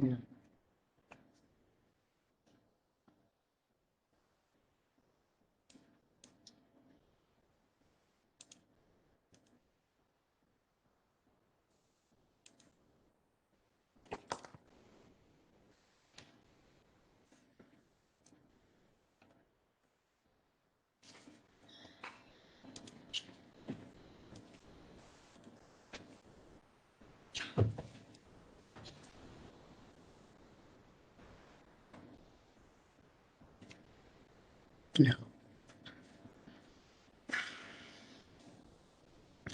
Yeah. Yeah.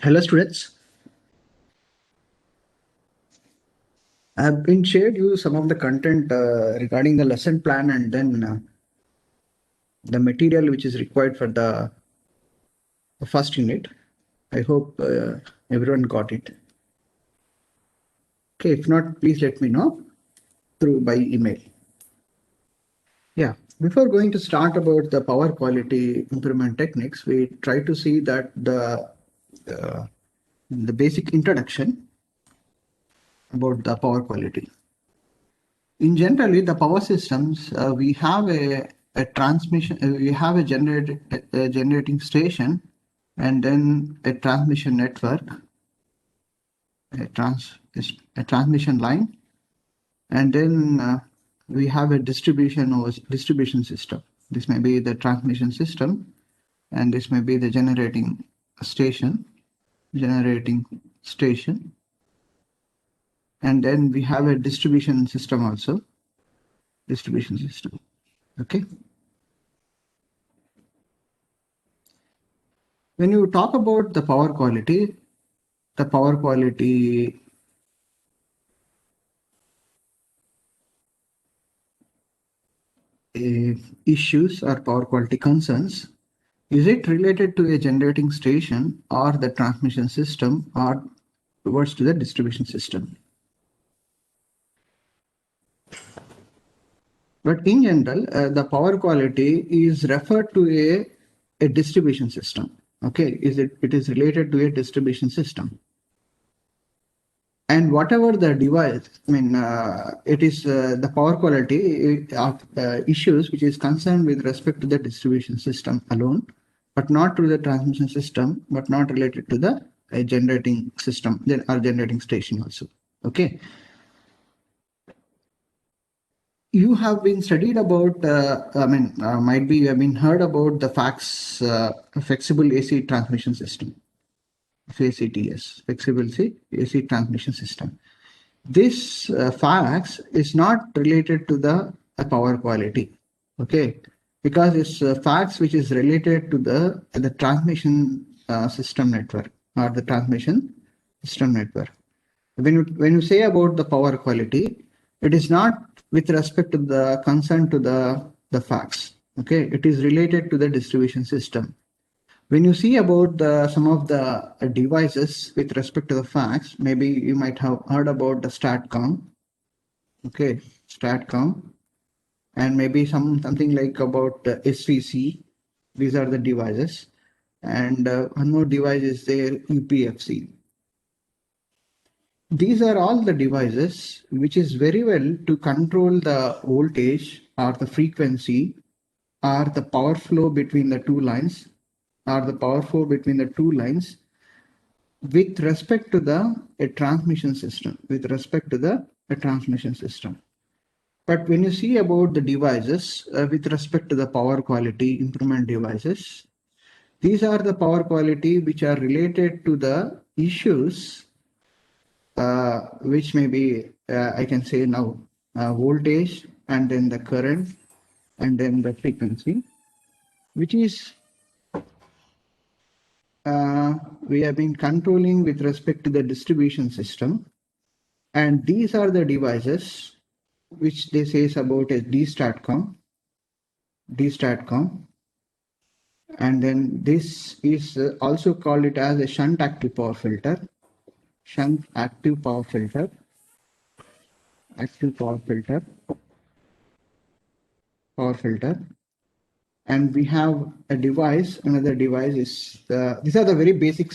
Hello, students. I have been shared you some of the content regarding the lesson plan and then the material which is required for the first unit. I hope everyone got it. Okay, if not, please let me know through by email. Yeah, before going to start about the power quality improvement techniques, we try to see that the basic introduction about the power quality. In generally, the power systems, we have a transmission, we have a generating station, and then a transmission network, a, trans, a transmission line, and then we have a distribution system. This may be the transmission system, and this may be the generating station, and then we have a distribution system also, distribution system. Okay. When you talk about the power quality issues or power quality concerns, is it related to a generating station or the transmission system or towards to the distribution system? But in general, the power quality is referred to a distribution system. Okay, it is related to a distribution system. And whatever the device, I mean, it is the power quality of issues which is concerned with respect to the distribution system alone, but not to the transmission system, but not related to the generating system or generating station also. Okay. You have been studied about, might be you have been heard about the FACS, flexible AC transmission system, FACTS, flexible AC transmission system. This FACS is not related to the power quality, okay, because it's FACS which is related to the transmission system network or the transmission system network. When you say about the power quality, it is not with respect to the concern to the FACS, okay, it is related to the distribution system. When you see about some of the devices with respect to the FACS, maybe you might have heard about the STATCOM, okay, STATCOM, and maybe something like about SVC. These are the devices, and one more device is there, UPFC. These are all the devices which is very well to control the voltage or the frequency or the power flow between the two lines with respect to the transmission system, But when you see about the devices with respect to the power quality improvement devices, these are the power quality which are related to the issues which may be, I can say now, voltage and then the current and then the frequency, which is we have been controlling with respect to the distribution system. And these are the devices which they say about as DSTATCOM. And then this is also called it as a shunt active power filter. Power filter. And we have a device, another device is, these are the very basic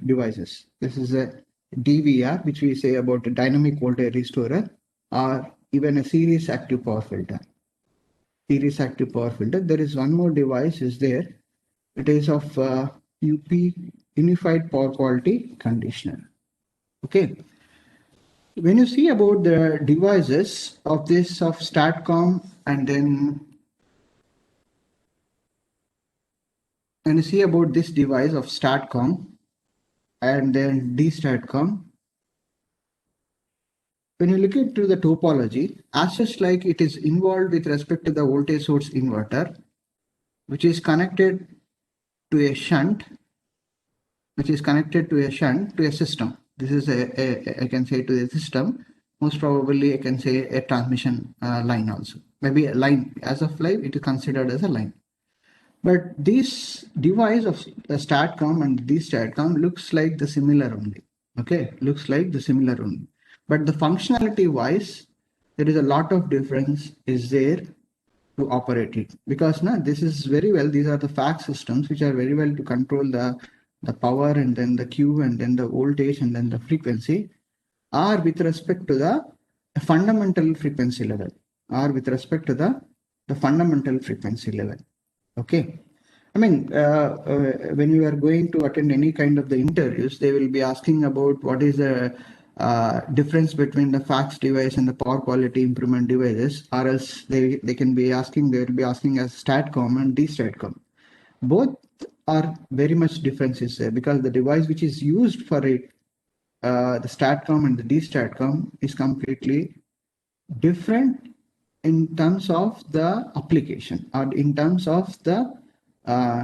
devices. This is a DVR, which we say about a dynamic voltage restorer, or even a series active power filter. Series active power filter. There is one more device is there. It is of UP, Unified Power Quality Conditioner. Okay. When you see about the devices of this of STATCOM, and then when you see about this device of STATCOM and then DSTATCOM, when you look into the topology, as such, like it is involved with respect to the voltage source inverter, which is connected to a shunt, to a system. This is I can say to the system. Most probably, I can say a transmission line also. Maybe a line. As of live, it is considered as a line. But this device of the STATCOM and this STATCOM looks like the similar only. Okay, looks like the similar only. But the functionality wise, there is a lot of difference is there to operate it, because now this is very well, these are the FACS systems which are very well to control the power and then the Q and then the voltage and then the frequency are with respect to the fundamental frequency level, fundamental frequency level. Okay. I mean, when you are going to attend any kind of the interviews, they will be asking about what is the difference between the FACS device and the power quality improvement devices, or else they will be asking as STATCOM and DSTATCOM. Both are very much differences there, because the device which is used for it, the STATCOM and the DSTATCOM, is completely different in terms of the application, or in terms of the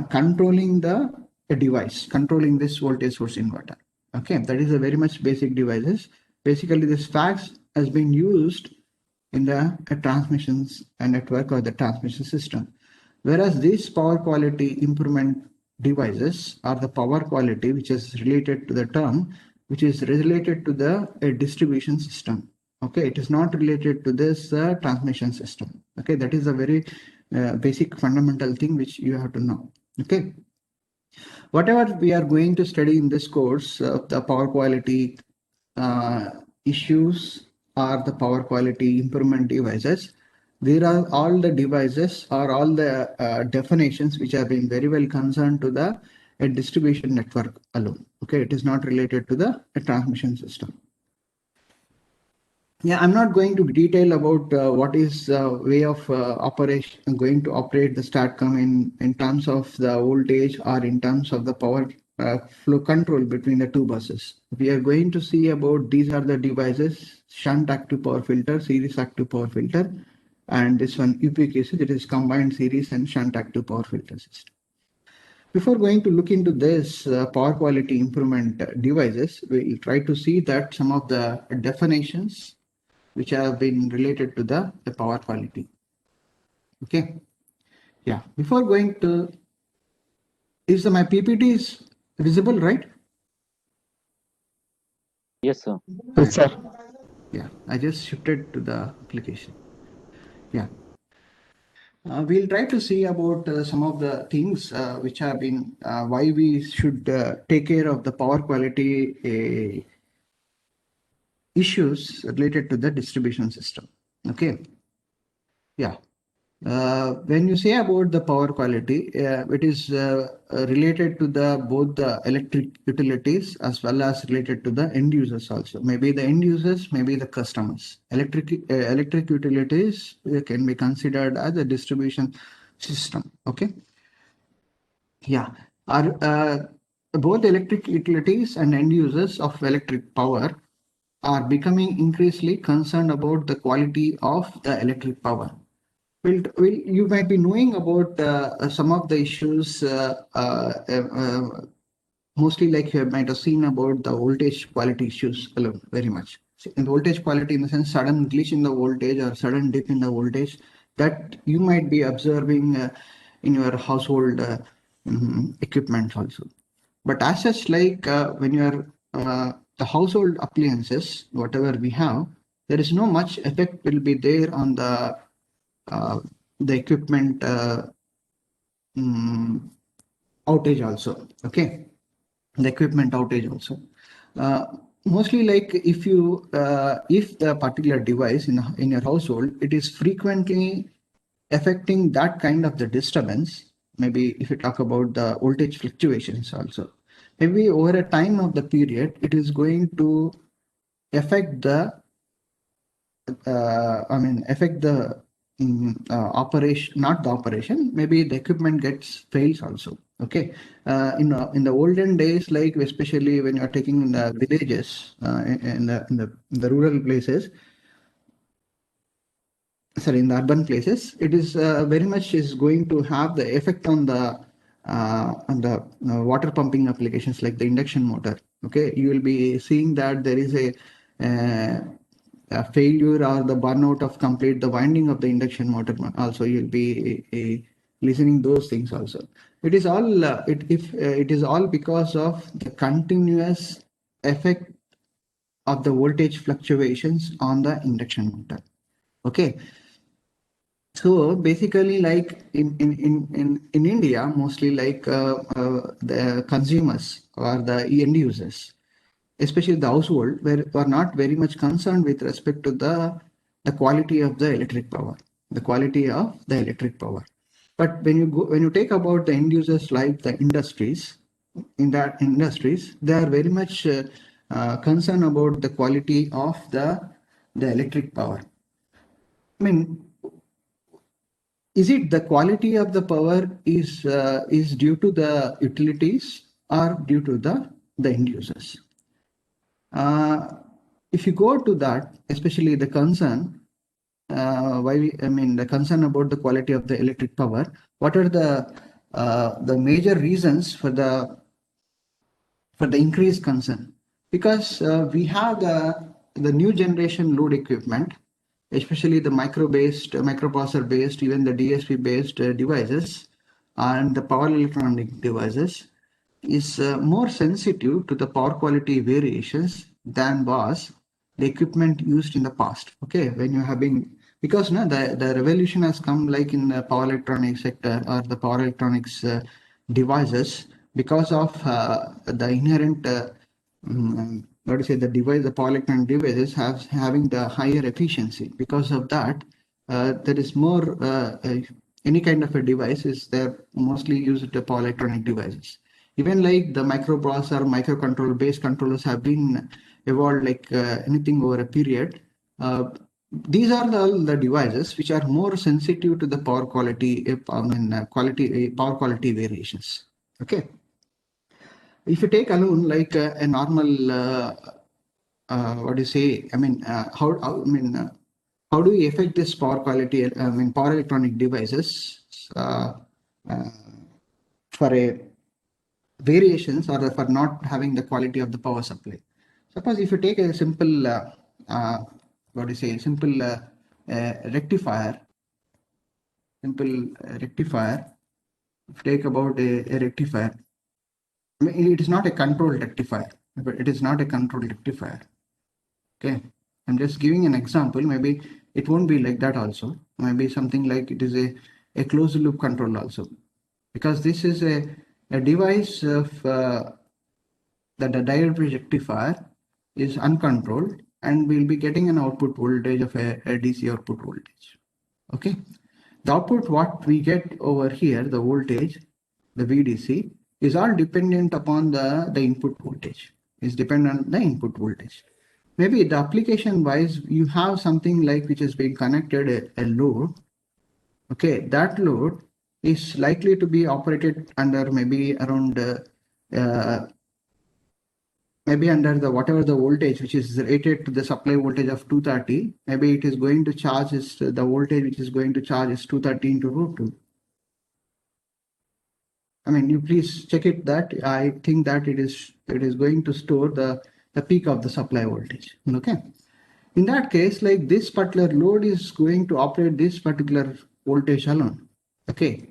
controlling the device, controlling this voltage source inverter. Okay, that is a very much basic devices. Basically, this FACS has been used in the transmissions and network or the transmission system, whereas these power quality improvement devices are the power quality which is related to the term, which is related to the distribution system. Okay, it is not related to this transmission system. Okay, that is a very basic fundamental thing which you have to know. Okay, whatever we are going to study in this course, the power quality issues or the power quality improvement devices, there are all the devices or all the definitions which have been very well concerned to the distribution network alone. Okay, it is not related to the transmission system. Yeah, I'm not going to detail about what is way of operation going to operate the STATCOM in terms of the voltage or in terms of the power flow control between the two buses. We are going to see about these are the devices: shunt active power filter, series active power filter, and this one UPQC, that is combined series and shunt active power filter system. Before going to look into this power quality improvement devices, we'll try to see that some of the definitions which have been related to the power quality. Okay. Yeah. Before going to, is my PPT is visible, right? Yes, sir. Yes, sir. Yeah. I just shifted to the application. Yeah. We'll try to see about some of the things which have been why we should take care of the power quality issues related to the distribution system. Okay. Yeah. When you say about the power quality, it is related to the both the electric utilities as well as related to the end users also. Maybe the end users, maybe the customers. Electric utilities can be considered as a distribution system. Okay. Yeah. Are both electric utilities and end users of electric power are becoming increasingly concerned about the quality of the electric power. You might be knowing about some of the issues, mostly like you might have seen about the voltage quality issues alone, very much. In voltage quality, in the sense, sudden glitch in the voltage or sudden dip in the voltage that you might be observing in your household equipment also. But as such, like when you are the household appliances, whatever we have, there is no much effect will be there on the equipment outage also. Okay, the equipment outage also. mostly like if you if the particular device in your household, it is frequently affecting that kind of the disturbance. Maybe if you talk about the voltage fluctuations also, maybe over a time of the period, it is going to affect the affect the operation, not the operation. Maybe the equipment gets fails also. Okay, in the olden days, like especially when you are taking in the villages, in the rural places, sorry, in the urban places, it is very much is going to have the effect on the water pumping applications like the induction motor. Okay, you will be seeing that there is a failure or the burnout of complete the winding of the induction motor. Also, you'll be listening those things also. It is all it is all because of the continuous effect of the voltage fluctuations on the induction motor. Okay, so basically, like in India, mostly like the consumers or the end users, especially the household, were not very much concerned with respect to the quality of the electric power, the quality of the electric power. But when you take about the end users like the industries, in that industries, they are very much concerned about the quality of the electric power. I mean, is it the quality of the power is due to the utilities or due to the end users? Uh, if you go to that, especially the concern, the concern about the quality of the electric power, what are the major reasons for the increased concern? Because we have the new generation load equipment, especially the micro-based, microprocessor-based, even the DSP-based devices and the power electronic devices is more sensitive to the power quality variations than was the equipment used in the past. Okay, when you have been, because no, the revolution has come like in the power electronics sector or the power electronics devices because of the inherent what to say, the device, the power electronic devices have having the higher efficiency. Because of that, there is more any kind of a device is there mostly used to power electronic devices. Even like the microprocessor, microcontroller based controllers have been evolved like anything over a period. These are the devices which are more sensitive to the power quality, power quality variations. Okay, if you take alone like a normal, what do you say? How do we affect this power quality? Power electronic devices uh, uh, for a variations or for not having the quality of the power supply. Suppose if you take a simple, what do you say, simple rectifier, simple rectifier. If you take about a rectifier, I mean, it is not a controlled rectifier, but it is not a controlled rectifier. Okay, I'm just giving an example. Maybe it won't be like that also. Maybe something like it is a closed loop control also, because this is a device of that the diode bridge rectifier is uncontrolled and we'll be getting an output voltage of a DC output voltage. Okay, the output what we get over here, the voltage, the VDC, is all dependent upon the input voltage, is dependent on the input voltage. Maybe the application wise, you have something like which is being connected a load. Okay, that load is likely to be operated under maybe around uh, maybe under the whatever the voltage which is rated to the supply voltage of 230, maybe it is going to charge is the voltage which is going to charge is 230 into root 2. I mean, you please check it that I think that it is going to store the peak of the supply voltage. Okay. In that case, like this particular load is going to operate this particular voltage alone. Okay.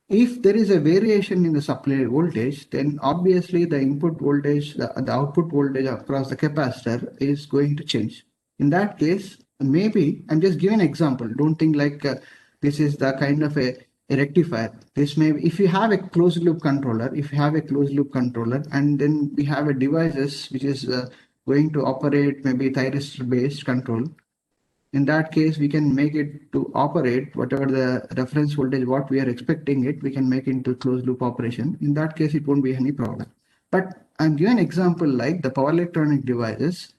If there is a variation in the supply voltage, then obviously the input voltage, the output voltage across the capacitor is going to change. In that case, maybe I'm just giving an example. Don't think like this is the kind of a rectifier. This may, if you have a closed loop controller, if you have a closed loop controller, and then we have a devices which is going to operate maybe thyristor based control, in that case, we can make it to operate whatever the reference voltage, what we are expecting it, we can make into closed loop operation. In that case, it won't be any problem. But I'm giving an example like the power electronic devices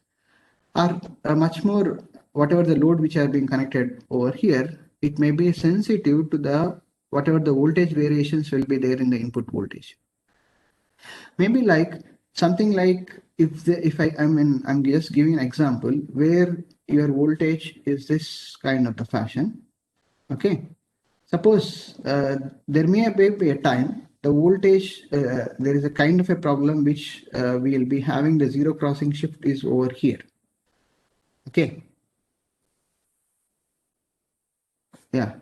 are much more, whatever the load which are being connected over here, it may be sensitive to the whatever the voltage variations will be there in the input voltage. Maybe like something like I'm just giving an example where your voltage is this kind of the fashion. Okay, suppose there may be a time the voltage there is a kind of a problem which we will be having the zero crossing shift is over here. Okay, yeah,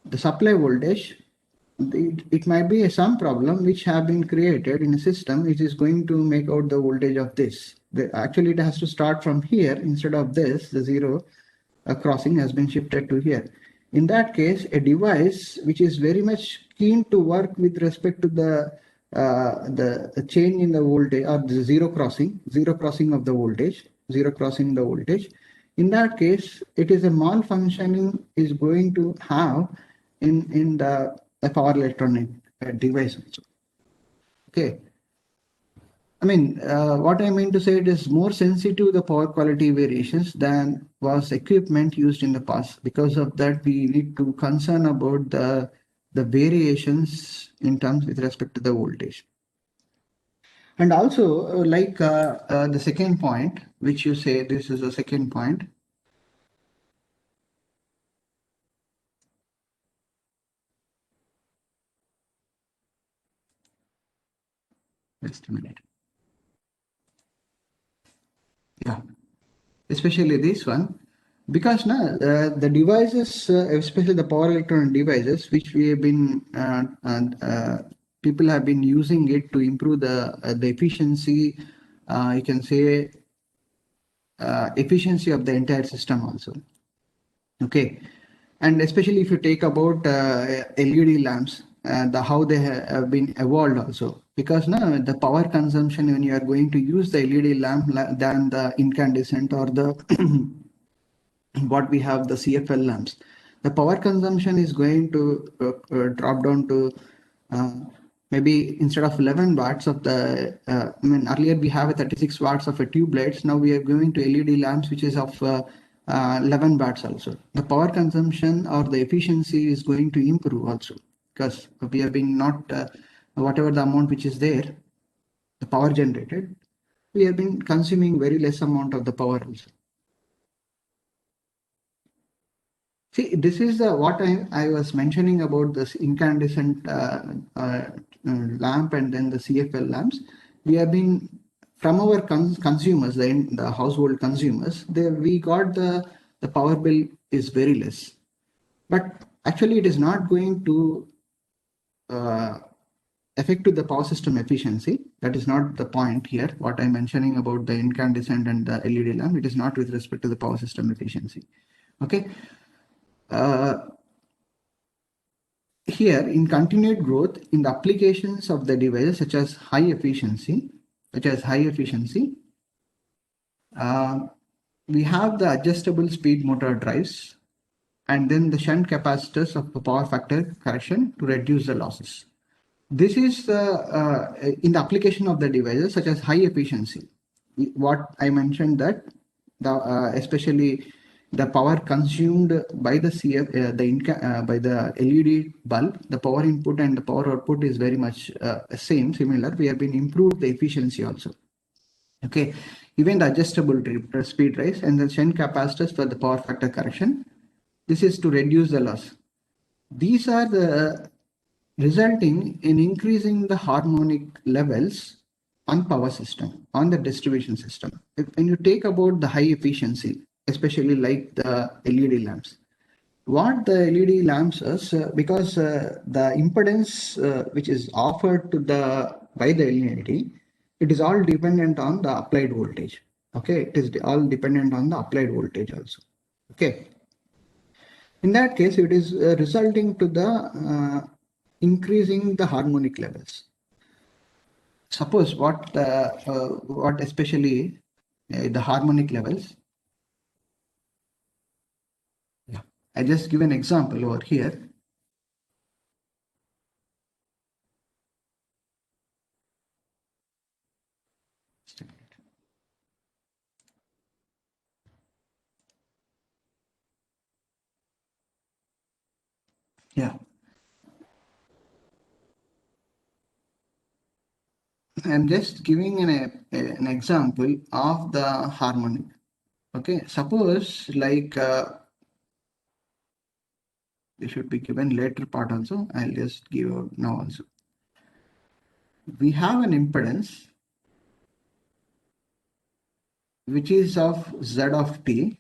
the supply voltage, it might be some problem which have been created in a system which is going to make out the voltage of this. Actually, it has to start from here instead of this, the zero crossing has been shifted to here. In that case, a device which is very much keen to work with respect to the change in the voltage or the zero crossing of the voltage, zero crossing the voltage. In that case, it is a malfunctioning is going to have in the power electronic device also. Okay. I mean, what I mean to say, it is more sensitive to the power quality variations than was equipment used in the past. Because of that, we need to concern about the variations in terms with respect to the voltage. And also, the second point, which you say this is the second point. Just a minute. Yeah, especially this one, because now the devices, especially the power electronic devices, which we have been people have been using it to improve the efficiency. You can say efficiency of the entire system also. Okay, and especially if you take about LED lamps, how they have been evolved also, because now the power consumption when you are going to use the LED lamp than the incandescent or the what we have the CFL lamps, the power consumption is going to drop down to maybe instead of 11 watts of the I mean earlier we have a 36 watts of a tube lights, now we are going to LED lamps which is of 11 watts also. The power consumption or the efficiency is going to improve also, because we have been not whatever the amount which is there, the power generated, we have been consuming very less amount of the power also. See, this is what I was mentioning about this incandescent lamp and then the CFL lamps. We have been from our consumers, the household consumers, we got the power bill is very less. But actually, it is not going to affect to the power system efficiency. That is not the point here. What I'm mentioning about the incandescent and the LED lamp, it is not with respect to the power system efficiency. Okay. Here in continued growth in the applications of the devices such as high efficiency, we have the adjustable speed motor drives and then the shunt capacitors of the power factor correction to reduce the losses. This is in the application of the devices such as high efficiency. What I mentioned that especially the power consumed by the by the LED bulb, the power input and the power output is very much similar. We have been improved the efficiency also. Okay, even the adjustable speed rise and the shunt capacitors for the power factor correction. This is to reduce the loss. These are the resulting in increasing the harmonic levels on power system, on the distribution system. When you take about the high efficiency, especially like the LED lamps, what the LED lamps is, because the impedance which is offered to by the LED, it is all dependent on the applied voltage. Okay, it is all dependent on the applied voltage also. Okay, in that case, it is resulting to the increasing the harmonic levels. Suppose what especially the harmonic levels. Yeah, I just give an example over here. Yeah, I'm just giving an example of the harmonic. Okay, suppose like this should be given later part also. I'll just give out now also. We have an impedance which is of Z of t,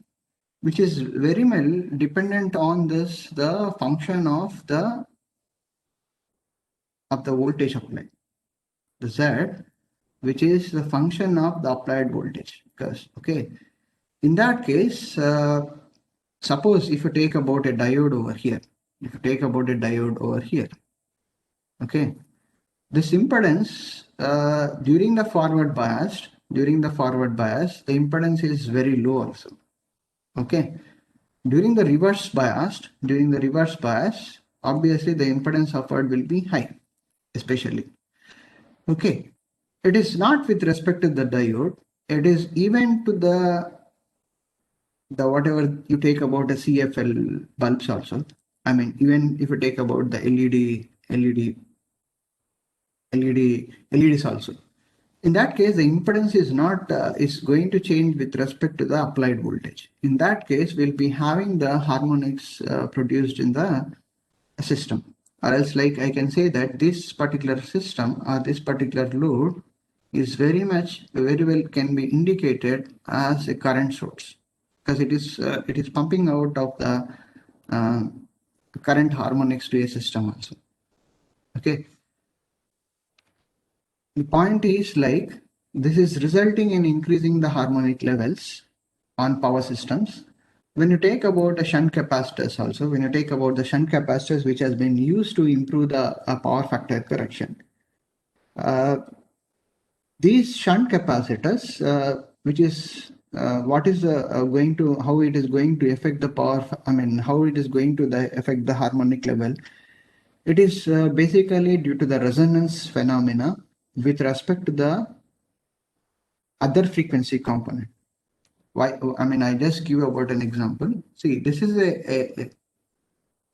which is very well dependent on this, the function of the voltage applied. The Z, which is the function of the applied voltage. Because, okay, in that case, suppose if you take about a diode over here, okay, this impedance during the forward bias, the impedance is very low also. Okay, during the reverse bias, obviously the impedance offered will be high, especially. Okay, it is not with respect to the diode, it is even to the whatever you take about the CFL bulbs also. I mean, even if you take about the LEDs also. In that case, the impedance is not is going to change with respect to the applied voltage. In that case, we'll be having the harmonics produced in the system, or else like I can say that this particular system or this particular load is very well can be indicated as a current source, because it is pumping out of the uh, current harmonics to a system also. Okay, the point is like this is resulting in increasing the harmonic levels on power systems. When you take about the shunt capacitors also, which has been used to improve the power factor correction, uh, these shunt capacitors, which is what is going to, how it is going to affect the power, I mean, how it is going to affect the harmonic level. It is basically due to the resonance phenomena with respect to the other frequency component. Why? I mean, I just give about an example. See, this is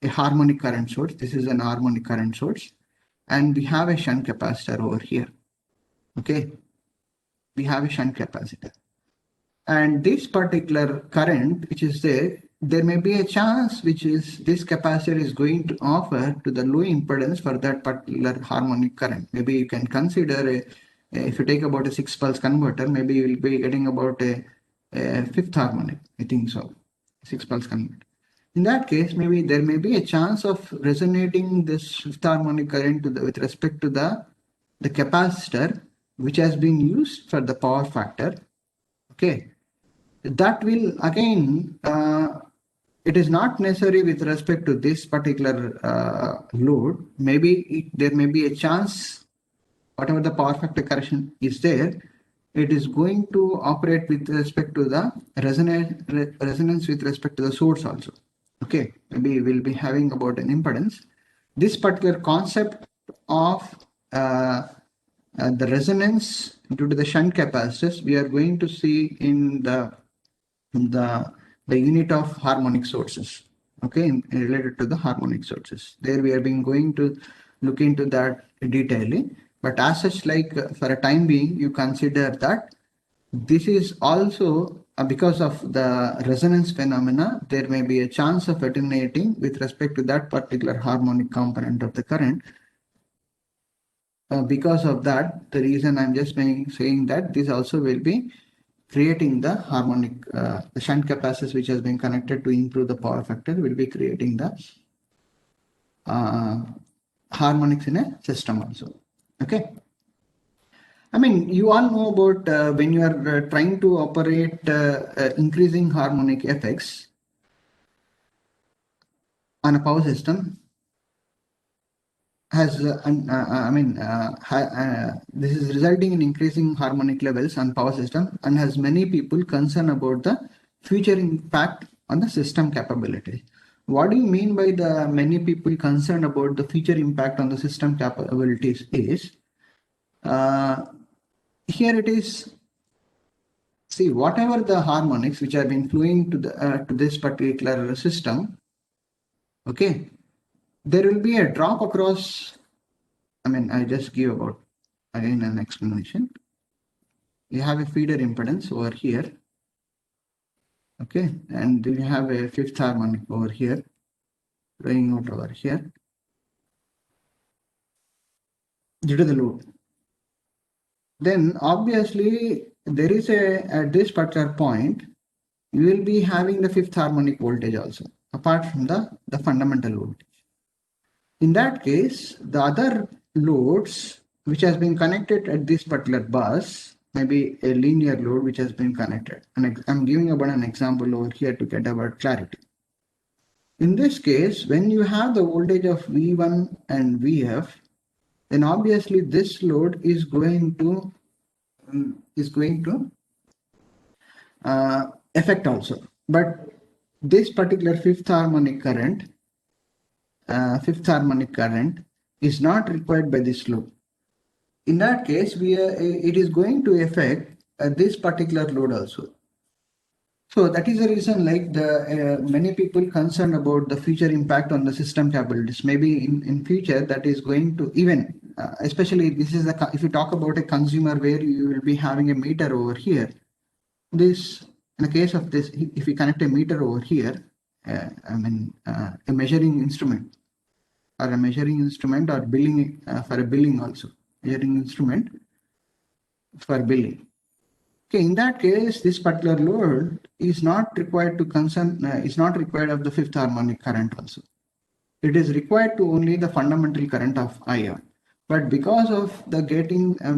a harmonic current source. This is an harmonic current source. And we have a shunt capacitor over here. Okay. We have a shunt capacitor. And this particular current, which is there may be a chance which is this capacitor is going to offer to the low impedance for that particular harmonic current. Maybe you can consider if you take about a 6 pulse converter, maybe you will be getting about a fifth harmonic. I think so. 6 pulse converter. In that case, maybe there may be a chance of resonating this fifth harmonic current with respect to the capacitor which has been used for the power factor. Okay, that will again it is not necessary with respect to this particular load. Maybe there may be a chance, whatever the power factor correction is there, it is going to operate with respect to the resonance with respect to the source also. Okay, maybe we'll be having about an impedance. This particular concept of the resonance due to the shunt capacitors, we are going to see in the unit of harmonic sources. Okay, related to the harmonic sources, there we are being going to look into that detailing, but as such, like for a time being, you consider that this is also because of the resonance phenomena, there may be a chance of attenuating with respect to that particular harmonic component of the current. Because of that, the reason I'm just saying that this also will be creating the harmonic, the shunt capacitors which has been connected to improve the power factor will be creating the harmonics in a system also. Okay. I mean, you all know about when you are trying to operate increasing harmonic effects on a power system, has this is resulting in increasing harmonic levels on power system and has many people concerned about the future impact on the system capability. What do you mean by the many people concerned about the future impact on the system capabilities is here it is. See, whatever the harmonics which have been flowing to the to this particular system, okay, there will be a drop across. I just give about again an explanation. You have a feeder impedance over here, okay, and then you have a fifth harmonic over here, flowing out over here due to the load. Then obviously there is at this particular point, you will be having the fifth harmonic voltage also, apart from the fundamental voltage. In that case, the other loads which has been connected at this particular bus, maybe a linear load which has been connected. And I'm giving about an example over here to get about clarity. In this case, when you have the voltage of V1 and Vf, then obviously this load is going to affect also. But this particular fifth harmonic current is not required by this load. In that case, it is going to affect this particular load also. So that is the reason, like the many people concerned about the future impact on the system capabilities. Maybe in future that is going to even, especially this is if you talk about a consumer where you will be having a meter over here. This, in the case of this, if you connect a meter over here, a measuring instrument or billing for a billing also, measuring instrument for billing. Okay, in that case, this particular load is not required to is not required of the fifth harmonic current also. It is required to only the fundamental current of IR. But because of the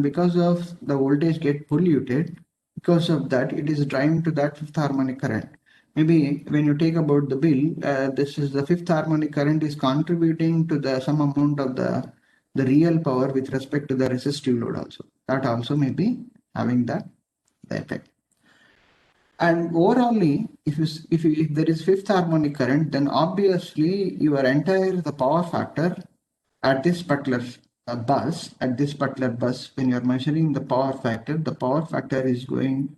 because of the voltage get polluted, because of that, it is driving to that fifth harmonic current. Maybe when you take about the bill, this is the fifth harmonic current is contributing to the some amount of the real power with respect to the resistive load also. That also may be having that the effect. And overallly, if there is fifth harmonic current, then obviously your entire the power factor at this particular bus, when you are measuring the power factor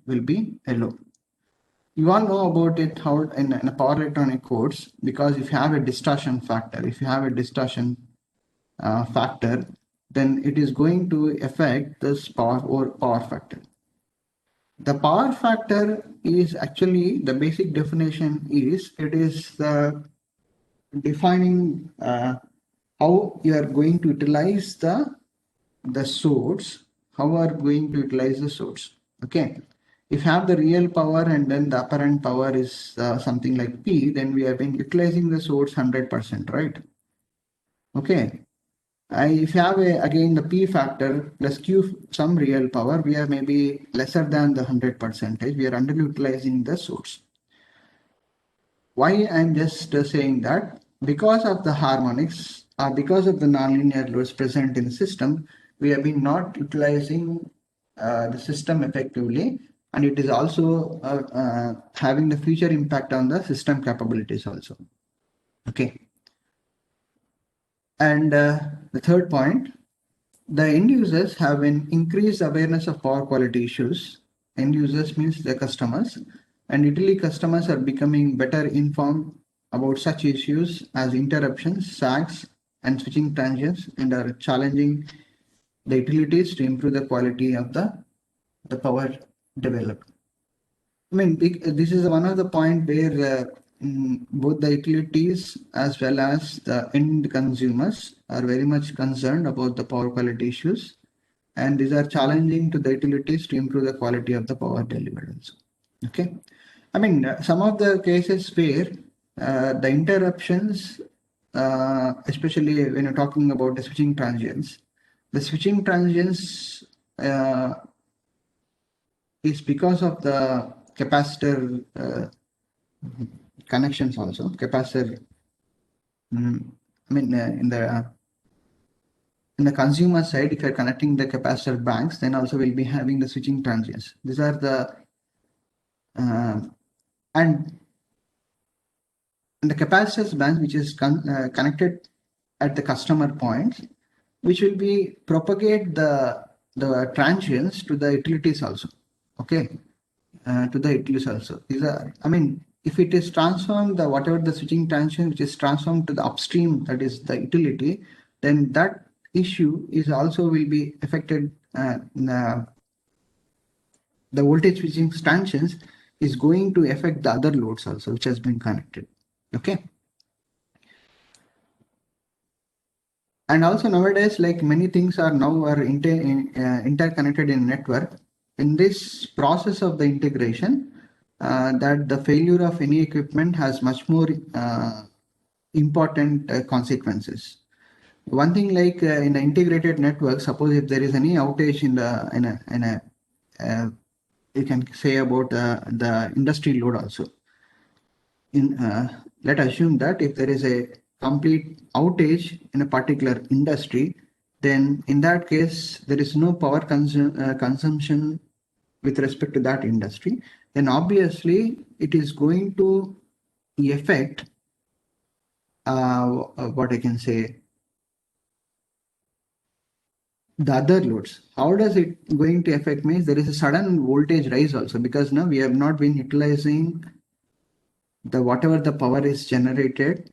will be low. You all know about it how in a power electronic course, because if you have a distortion factor, then it is going to affect this power factor. The power factor is actually, the basic definition is, it is defining how you are going to utilize the source, okay. If you have the real power and then the apparent power is something like P, then we have been utilizing the source 100%, right? Okay. If you have again the P factor plus Q some real power, we are maybe lesser than the 100%. We are underutilizing the source. Why I'm just saying that? Because of the harmonics or because of the nonlinear loads present in the system, we have been not utilizing the system effectively, and it is also having the future impact on the system capabilities also. Okay. And the third point, the end users have an increased awareness of power quality issues. End users means the customers, and utility customers are becoming better informed about such issues as interruptions, sags, and switching transients, and are challenging the utilities to improve the quality of the power developed. This is one of the point where both the utilities as well as the end consumers are very much concerned about the power quality issues, and these are challenging to the utilities to improve the quality of the power delivered also. Okay, some of the cases where the interruptions, especially when you're talking about the switching transients, is because of the capacitor connections also. Capacitor, in the in the consumer side, if you're connecting the capacitor banks, then also we'll be having the switching transients. These are the and the capacitors bank which is connected at the customer points, which will be propagate the transients to the utilities also. Okay, to the utilities also. These are, I mean, if it is transformed, the whatever the switching transition which is transformed to the upstream, that is the utility, then that issue is also will be affected. The voltage switching transients is going to affect the other loads also, which has been connected. Okay. And also nowadays, like many things are now are interconnected in network. In this process of the integration, that the failure of any equipment has much more important consequences. One thing like in the integrated network, suppose if there is any outage in a you can say about the industry load also. Let us assume that if there is a complete outage in a particular industry, then in that case there is no power consumption with respect to that industry, then obviously it is going to affect what I can say, the other loads. How does it going to affect means there is a sudden voltage rise also, because now we have not been utilizing the whatever the power is generated.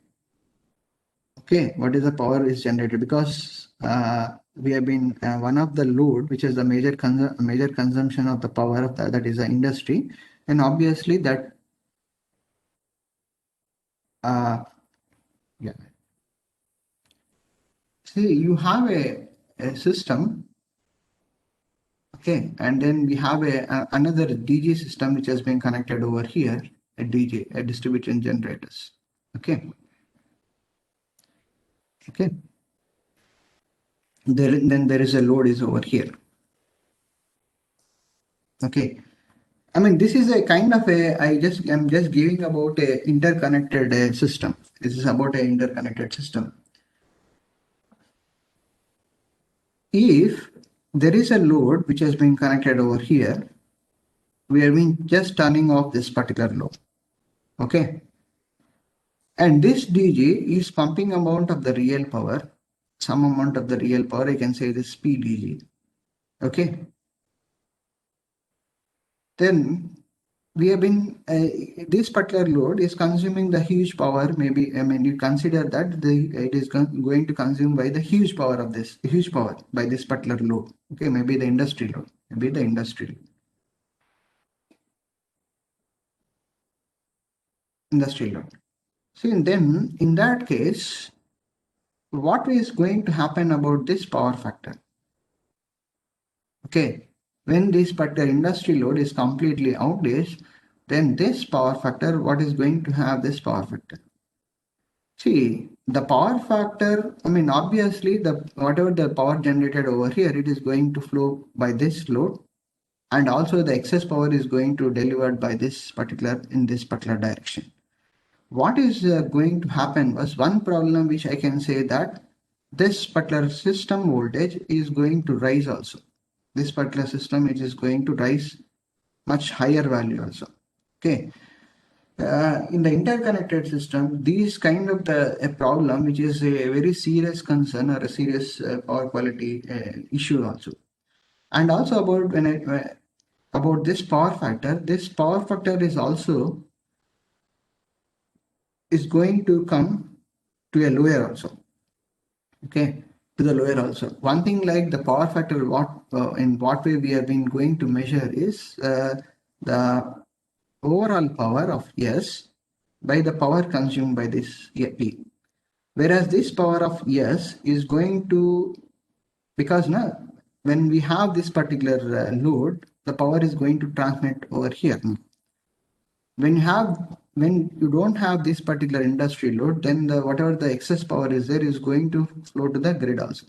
Okay, what is the power is generated, because we have been one of the load which is the major consumption of the power of that is the industry, and obviously that yeah, see, you have a system. Okay, and then we have another DG system which has been connected over here, a DJ, a distribution generators. Okay. Okay. Then there is a load is over here. Okay. I mean, this is a kind of I'm just giving about a interconnected system. This is about an interconnected system. If there is a load which has been connected over here, we are being just turning off this particular load. Okay. And this DG is pumping amount of the real power, some amount of the real power, I can say this PDG. Okay. Then we have been, this particular load is consuming the huge power. Maybe, I mean, you consider that it is going to consume by the huge power of this, huge power by this particular load. Okay. Maybe the industry load, maybe the industry load. See, and then in that case, what is going to happen about this power factor? Okay, when this particular industry load is completely outdated, then this power factor, what is going to have this power factor? See, the power factor, I mean, obviously the whatever the power generated over here, it is going to flow by this load, and also the excess power is going to delivered by this particular in this particular direction. What is going to happen was one problem which I can say that this particular system voltage is going to rise also. This particular system, it is going to rise much higher value also. Okay. In the interconnected system, these kind of a problem, which is a very serious concern or a serious power quality issue also. And also about about this power factor is also is going to come to a lower also. Okay, to the lower also. One thing like the power factor, what in what way we have been going to measure is the overall power of S by the power consumed by this P. Whereas this power of S is going to, because now when we have this particular load, the power is going to transmit over here. When you don't have this particular industry load, then whatever the excess power is there is going to flow to the grid also.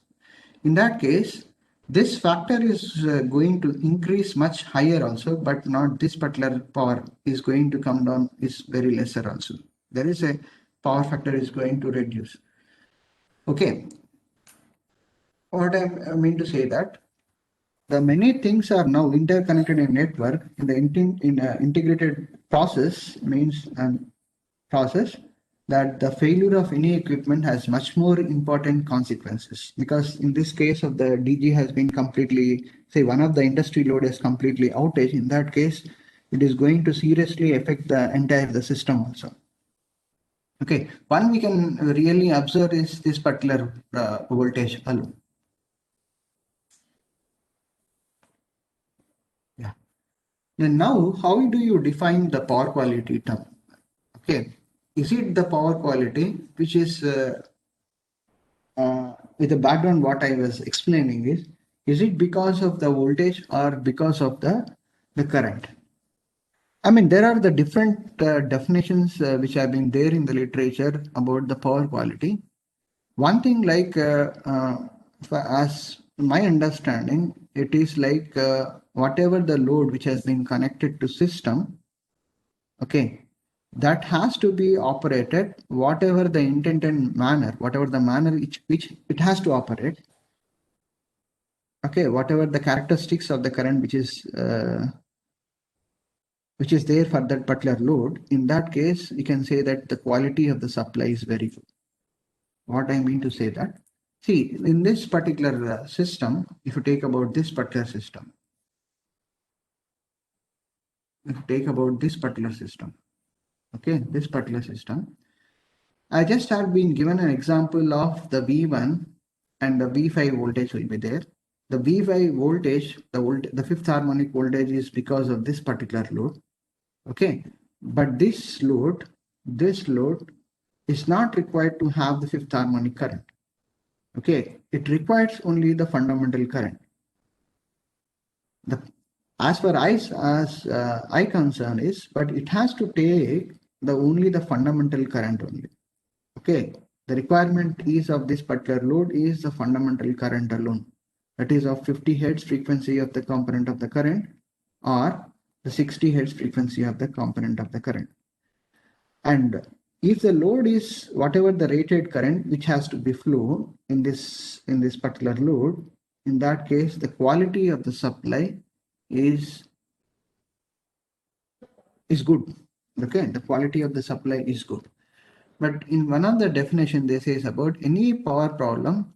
In that case, this factor is going to increase much higher also, but not this particular power is going to come down, is very lesser also. There is a power factor is going to reduce. Okay. what I mean to say that the many things are now interconnected in network in the integrated process means process that the failure of any equipment has much more important consequences, because in this case of the DG has been completely, say one of the industry load is completely outage. In that case, it is going to seriously affect the entire the system also. Okay, one we can really observe is this particular voltage alone. Yeah. Then now, how do you define the power quality term? Okay, is it the power quality which is with the background what I was explaining is it because of the voltage or because of the current? I mean, there are the different definitions which have been there in the literature about the power quality. One thing like as my understanding, it is like whatever the load which has been connected to system, okay, that has to be operated whatever the intended manner, whatever the manner which it has to operate. Okay, whatever the characteristics of the current which is there for that particular load, in that case, you can say that the quality of the supply is very good. What I mean to say that, see, in this particular system, if you take about this particular system, if you take about this particular system, okay, this particular system, I just have been given an example of the V1 and the V5 voltage will be there. The V5 voltage, the fifth harmonic voltage is because of this particular load. Okay, but this load is not required to have the fifth harmonic current. Okay, it requires only the fundamental current. As far as I concern is, but it has to take only the fundamental current only. Okay, the requirement is of this particular load is the fundamental current alone. That is of 50 Hz frequency of the component of the current or the 60 Hz frequency of the component of the current. And if the load is whatever the rated current which has to be flow in this particular load, in that case, the quality of the supply is good. Okay, the quality of the supply is good. But in one of the definition, they says about any power problem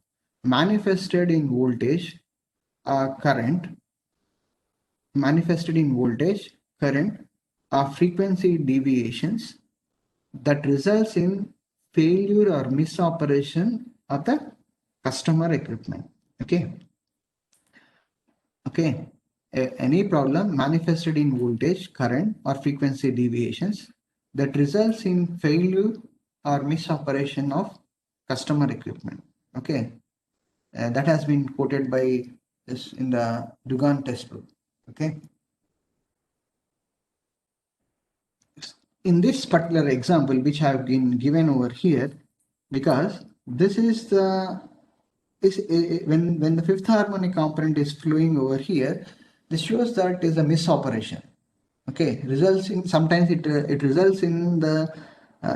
manifested in voltage current or frequency deviations that results in failure or misoperation of the customer equipment. Okay. Any problem manifested in voltage, current, or frequency deviations that results in failure or misoperation of customer equipment. Okay, that has been quoted by this in the Dugan test book. Okay, in this particular example which have been given over here, because this is the when the fifth harmonic component is flowing over here, this shows that is a misoperation. Okay, results in sometimes it results in the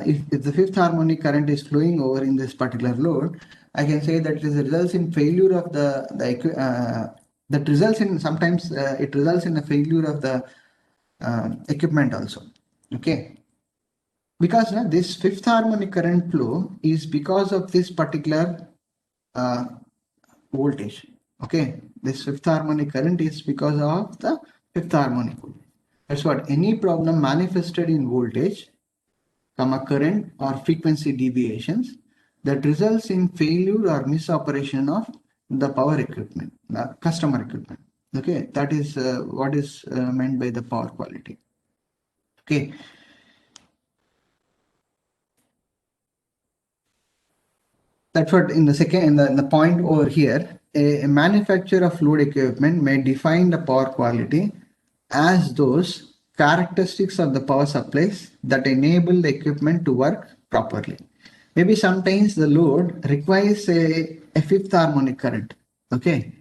if the fifth harmonic current is flowing over in this particular load, I can say that it results in failure of that results in sometimes it results in a failure of the equipment also. Okay, because this fifth harmonic current flow is because of this particular voltage. Okay, this fifth harmonic current is because of the fifth harmonic voltage. That's what any problem manifested in voltage, current or frequency deviations that results in failure or misoperation of the power equipment, customer equipment. Okay, that is what is meant by the power quality. Okay. That's what in the second, in the point over here, a manufacturer of load equipment may define the power quality as those characteristics of the power supplies that enable the equipment to work properly. Maybe sometimes the load requires a fifth harmonic current. Okay.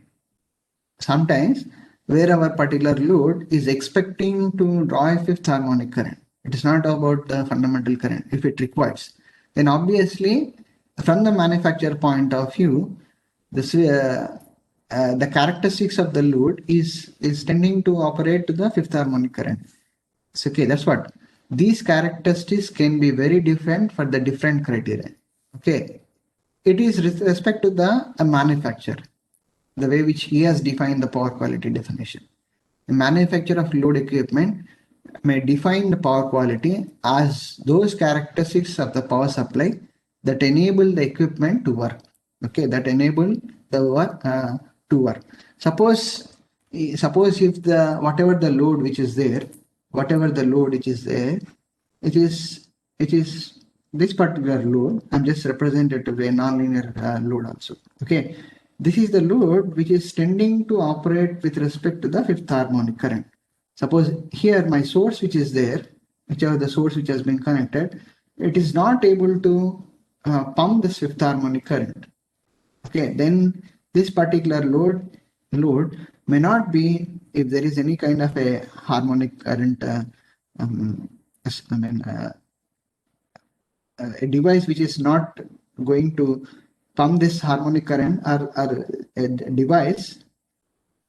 Sometimes where our particular load is expecting to draw a fifth harmonic current. It is not about the fundamental current. If it requires, then obviously from the manufacturer point of view, the characteristics of the load is tending to operate to the fifth harmonic current. So, okay, that's what. These characteristics can be very different for the different criteria. Okay, it is with respect to the manufacturer, the way which he has defined the power quality definition. The manufacturer of load equipment may define the power quality as those characteristics of the power supply that enable the equipment to work. Okay, that enable the work to work. Suppose if the whatever the load which is there, it is this particular load. I'm just represented to be a nonlinear load also. Okay, this is the load which is tending to operate with respect to the fifth harmonic current. Suppose here my source which is there, whichever the source which has been connected, it is not able to pump this fifth harmonic current. Okay, then this particular load may not be, if there is any kind of a harmonic current, a device which is not going to pump this harmonic current, or a device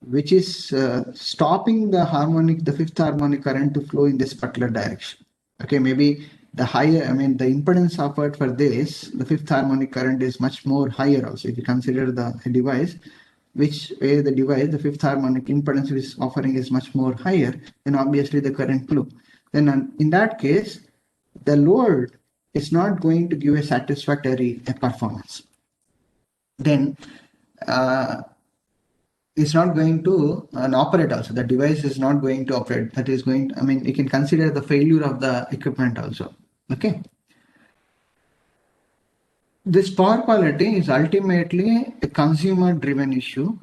which is stopping the fifth harmonic current to flow in this particular direction. Okay, maybe the impedance offered for this, the fifth harmonic current is much more higher also. If you consider the device, the fifth harmonic impedance is offering is much more higher, then obviously the current flow. Then in that case, the load is not going to give a satisfactory performance. Then it's not going to operate also. The device is not going to operate. That is going to, you can consider the failure of the equipment also. Okay. This power quality is ultimately a consumer driven issue,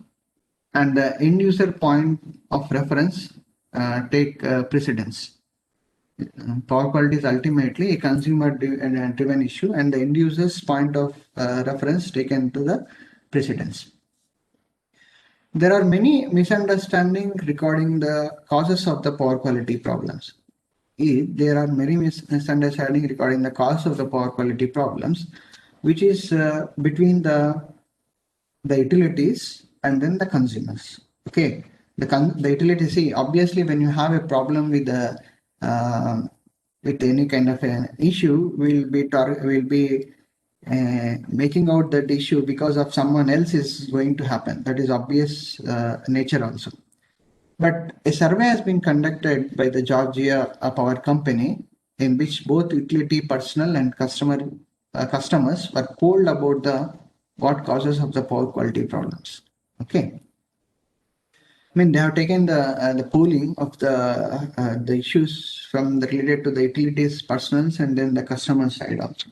and the end user point of reference take precedence. Power quality is ultimately a consumer driven issue, and the end user's point of reference taken to the precedence. There are many misunderstandings regarding the causes of the power quality problems. There are many misunderstandings regarding the cause of the power quality problems, which is between the utilities and then the consumers. Okay, the utilities. See, obviously, when you have a problem with any kind of an issue, we'll be making out that issue because of someone else is going to happen. That is obvious nature also. But a survey has been conducted by the Georgia Power Company, in which both utility personnel and customers were polled about what causes of the power quality problems. Okay. They have taken the polling of the issues from related to the utilities personnel and then the customer side also.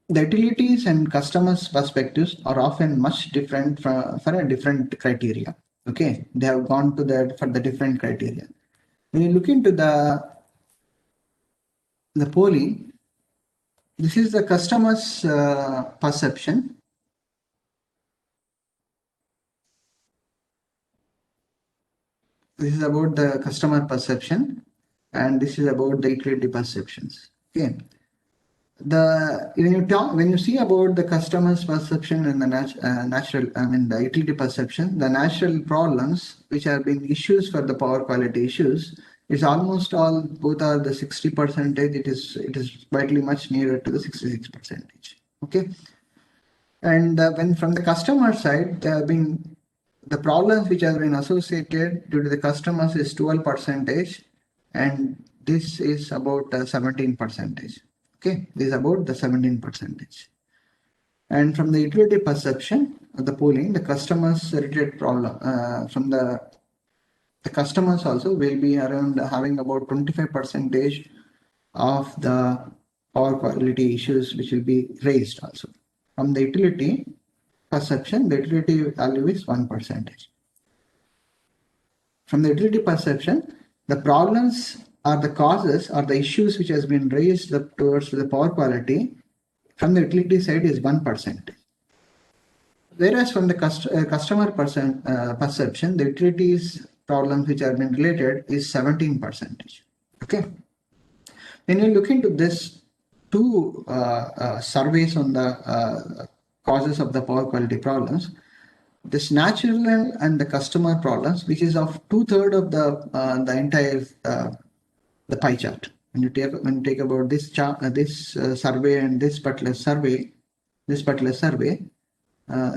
The utilities and customers' perspectives are often much different for a different criteria. Okay, they have gone to for the different criteria. When you look into the polling, this is the customer's perception. This is about the customer perception, and this is about the utility perceptions. Okay. When you see about the customer's perception and the the utility perception, the natural problems which have been issues for the power quality issues is almost all, both are the 60%. It is slightly much nearer to the 66%. Okay, and when from the customer side, there have been the problems which have been associated due to the customers is 12%, and this is about 17%. Okay, this is about the 17%. And from the utility perception of the polling, the customers related problem from the customers also will be around having about 25% of the power quality issues which will be raised also. From the utility perception, the utility value is 1%. From the utility perception, the problems are the causes or the issues which has been raised towards the power quality from the utility side is 1%. Whereas from the customer perception, the utilities problems which have been related is 17%. Okay. When you look into this two surveys on the causes of the power quality problems. This natural and the customer problems, which is of 2/3 of the entire the pie chart. When you take about this chart, survey and this particular survey,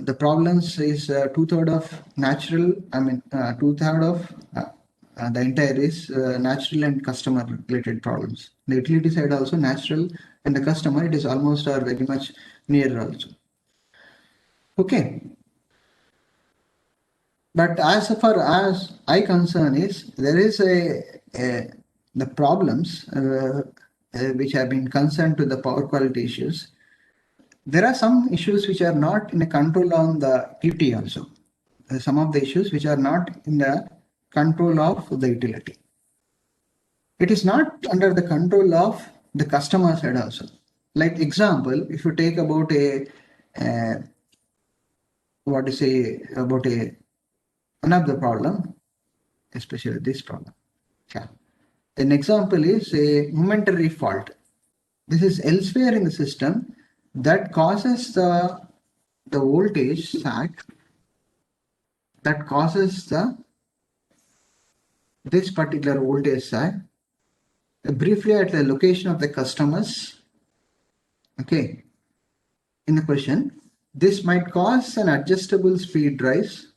the problems is 2/3 of natural. I mean, 2/3 of the entire is natural and customer related problems. The utility side also natural and the customer, it is almost or very much near also. Okay. But as far as I concern is, there is the problems which have been concerned to the power quality issues. There are some issues which are not in the control on the utility also. Some of the issues which are not in the control of the utility. It is not under the control of the customer side also. Like example, if you take about what to say about another problem, especially this problem. Yeah. An example is a momentary fault. This is elsewhere in the system that causes the voltage sag, that causes this particular voltage sag briefly at the location of the customers. Okay. In the question, this might cause an adjustable speed rise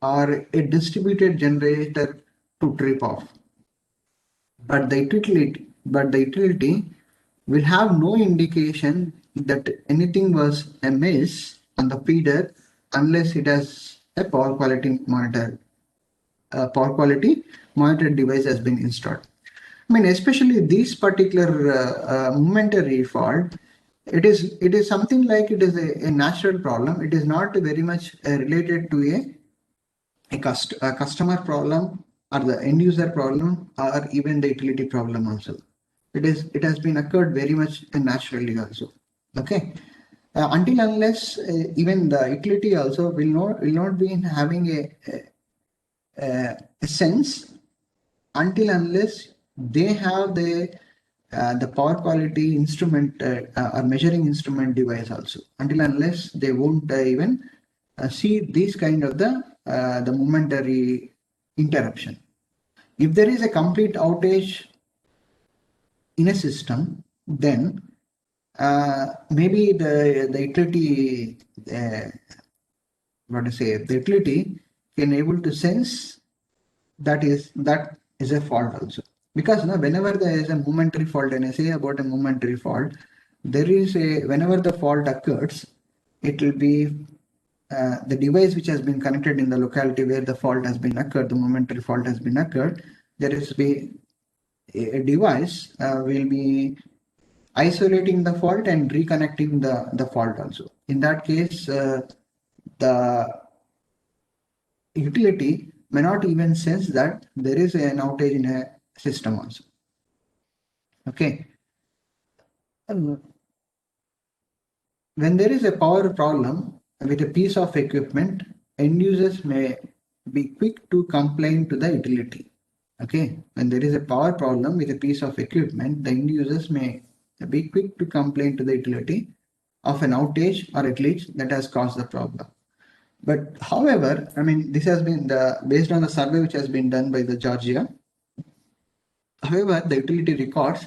or a distributed generator to trip off. But the utility will have no indication that anything was amiss on the feeder unless it has a power quality monitor. Power quality monitor device has been installed. I mean, especially this particular momentary fault, it is something like it is a natural problem. It is not very much related to a customer problem or the end user problem or even the utility problem also. It has been occurred very much naturally also. Okay. Until unless even the utility also will not be having a sense until unless they have the power quality instrument or measuring instrument device also. Until unless they won't even see these kind of the momentary interruption. If there is a complete outage in a system, then maybe the utility, the utility can able to sense that is a fault also. Because whenever there is a momentary fault, and I say about a momentary fault, there is whenever the fault occurs, it will be the device which has been connected in the locality where the fault has been occurred, the momentary fault has been occurred, there is a device will be isolating the fault and reconnecting the fault also. In that case, the utility may not even sense that there is an outage in a system also. Okay. When there is a power problem with a piece of equipment, end users may be quick to complain to the utility. Okay. When there is a power problem with a piece of equipment, the end users may be quick to complain to the utility of an outage or a glitch that has caused the problem. But however, I mean, this has been based on the survey which has been done by the Georgia. However, the utility records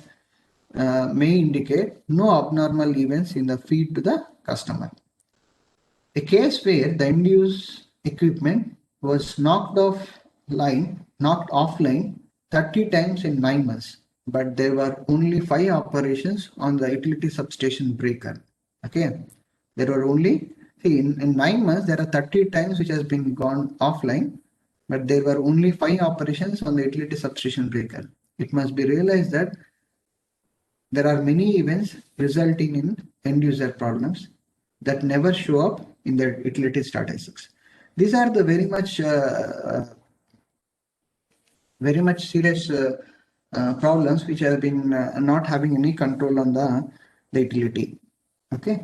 may indicate no abnormal events in the feed to the customer. A case where the end use equipment was knocked offline 30 times in 9 months, but there were only 5 operations on the utility substation breaker. Okay, there were only, see, in 9 months there are 30 times which has been gone offline, but there were only 5 operations on the utility substation breaker. It must be realized that there are many events resulting in end user problems that never show up in the utility statistics. These are the very much serious problems which have been not having any control on the utility. Okay,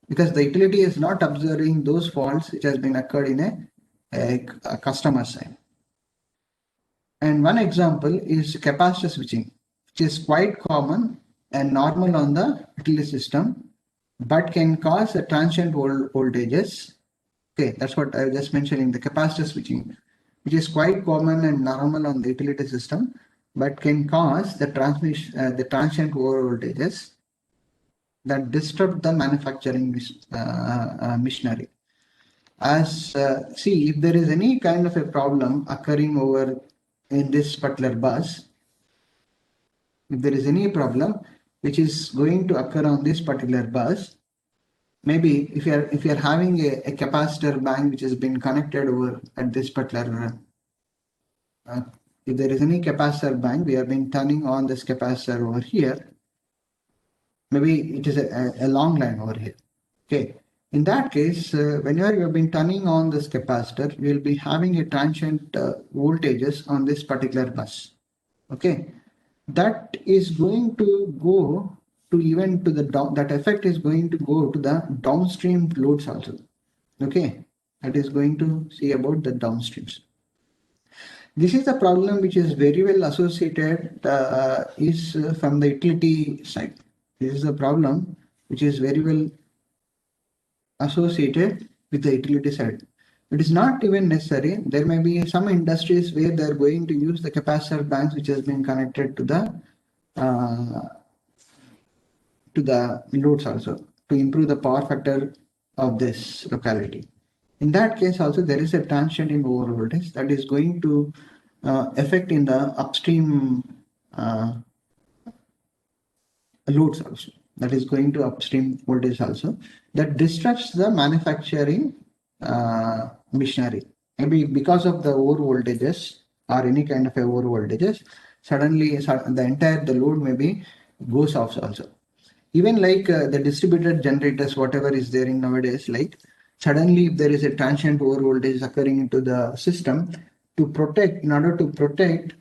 because the utility is not observing those faults which has been occurred in a customer side. And one example is capacitor switching, which is quite common and normal on the utility system. but can cause a transient voltages. Okay, that's what I just mentioned in the capacitor switching, which is quite common and normal on the utility system, but can cause the transient over voltages that disrupt the manufacturing machinery. As see, if there is any kind of a problem occurring over in this particular bus, if there is any problem which is going to occur on this particular bus, maybe if you're having a capacitor bank which has been connected over at this particular if there is any capacitor bank, we have been turning on this capacitor over here. Maybe it is a long line over here. Okay. In that case, whenever you have been turning on this capacitor, you will be having a transient voltages on this particular bus. Okay. That is going to go to even to the down, that effect is going to go to the downstream loads also. Okay. That is going to see about the downstreams. This is the problem which is very well associated is from the utility side. This is a problem which is very well associated with the utility side. It is not even necessary. There may be some industries where they are going to use the capacitor banks which has been connected to the loads also to improve the power factor of this locality. In that case also there is a transient in over voltage that is going to affect in the upstream loads also, that is going to upstream voltage also, that disrupts the manufacturing machinery. Maybe because of the over voltages or any kind of over voltages, suddenly the load maybe goes off also. Even like the distributed generators, whatever is there in nowadays, like suddenly if there is a transient over voltage occurring into the system, in order to protect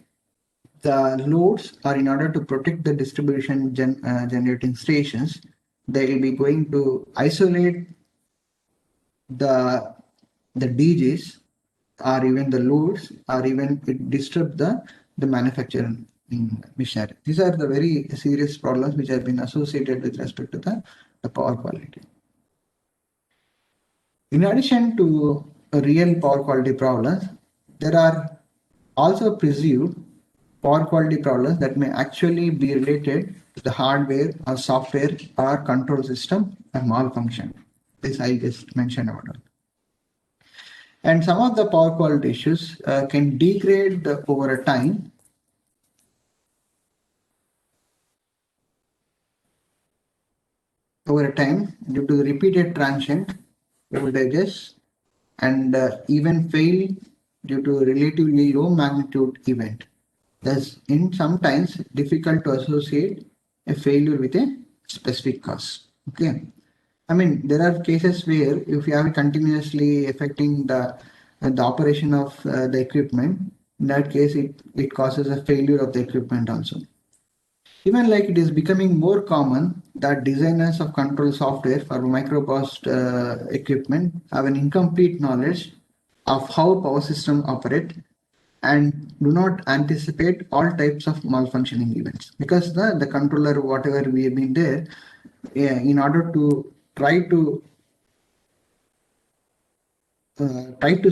the loads or in order to protect the distribution generating stations, they will be going to isolate the DGs or even the loads or even it disrupt the manufacturing machinery. These are the very serious problems which have been associated with respect to the power quality. In addition to real power quality problems, there are also perceived power quality problems that may actually be related to the hardware or software or control system or malfunction. This I just mentioned about it. And some of the power quality issues can degrade over a time. Over a time due to the repeated transient voltages and even fail due to relatively low magnitude event. Thus, sometimes difficult to associate a failure with a specific cause. Okay. I mean, there are cases where if you have continuously affecting the operation of the equipment, in that case, it causes a failure of the equipment also. Even like it is becoming more common that designers of control software for microburst equipment have an incomplete knowledge of how power system operate and do not anticipate all types of malfunctioning events, because the controller, whatever we have been there, in order to try to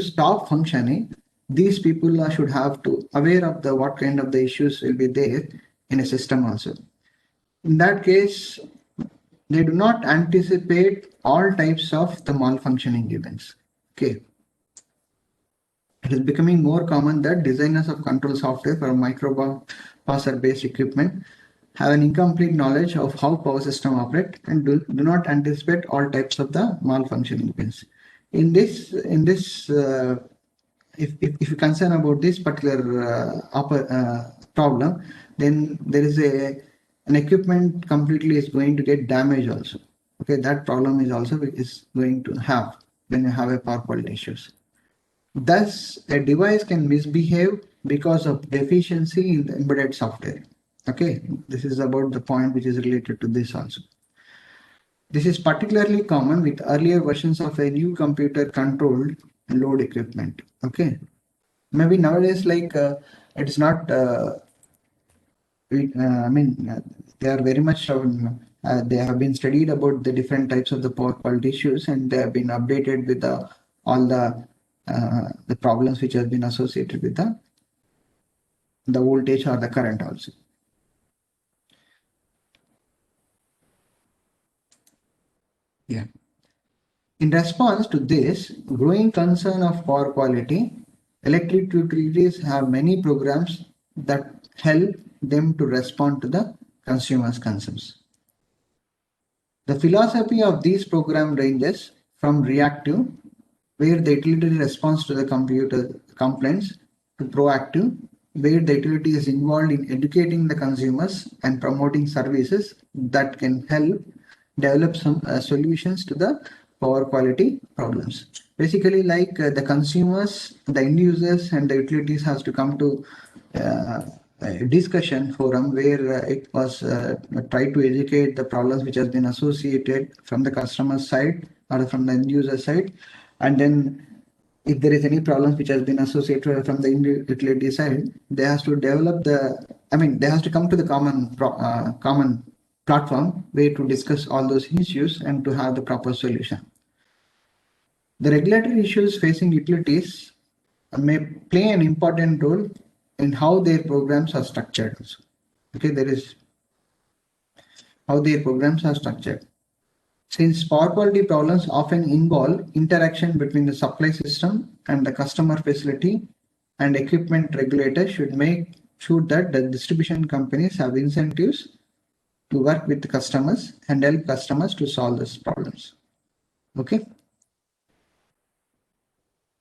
stop functioning, these people should have to aware of the what kind of the issues will be there in a system also. In that case, they do not anticipate all types of the malfunctioning events. Okay. It is becoming more common that designers of control software for microprocessor based equipment have an incomplete knowledge of how power system operate and do not anticipate all types of the malfunctioning events. In this, if you concern about this particular problem, then there is an equipment completely is going to get damaged also. Okay, that problem is also going to have when you have a power quality issues. Thus, a device can misbehave because of deficiency in the embedded software. Okay, this is about the point which is related to this also. This is particularly common with earlier versions of a new computer controlled load equipment. Okay, maybe nowadays like it's not they are very much they have been studied about the different types of the power quality issues, and they have been updated with all the problems which have been associated with the voltage or the current also. Yeah. In response to this growing concern of power quality, electric utilities have many programs that help them to respond to the consumers' concerns. The philosophy of these programs ranges from reactive, where the utility responds to the computer complaints, to proactive, where the utility is involved in educating the consumers and promoting services that can help develop some solutions to the power quality problems. Basically, like the consumers, the end users, and the utilities has to come to a discussion forum where it was tried to educate the problems which has been associated from the customer side or from the end user side, and then if there is any problems which has been associated from the utility side, they has to develop they has to come to the common platform where to discuss all those issues and to have the proper solution. The regulatory issues facing utilities may play an important role in how their programs are structured. Okay, there is how their programs are structured. Since power quality problems often involve interaction between the supply system and the customer facility, and equipment regulators should make sure that the distribution companies have incentives to work with the customers and help customers to solve these problems. Okay.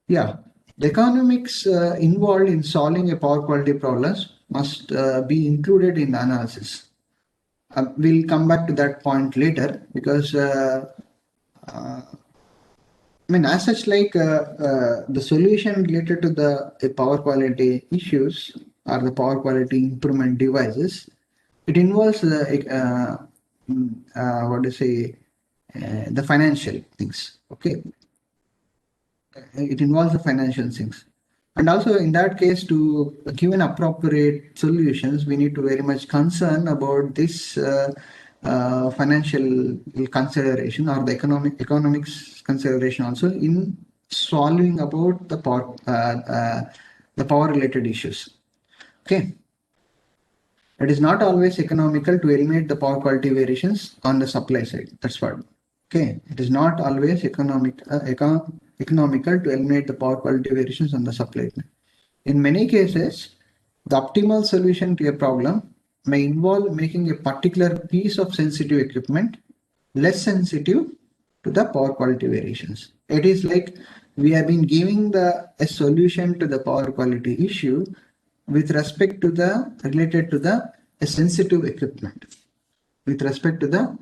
Yeah, the economics involved in solving a power quality problems must be included in the analysis. We'll come back to that point later because as such, like the solution related to the power quality issues or the power quality improvement devices, it involves what to say, the financial things. Okay, it involves the financial things, and also in that case, to give an appropriate solutions, we need to very much concern about this financial consideration or the economics consideration also in solving about the power related issues. Okay, it is not always economical to eliminate the power quality variations on the supply side. That's what. Okay, it is not always economical to eliminate the power quality variations on the supply. In many cases, the optimal solution to a problem may involve making a particular piece of sensitive equipment less sensitive to the power quality variations. It is like we have been giving a solution to the power quality issue with respect to related to the sensitive equipment. With respect to the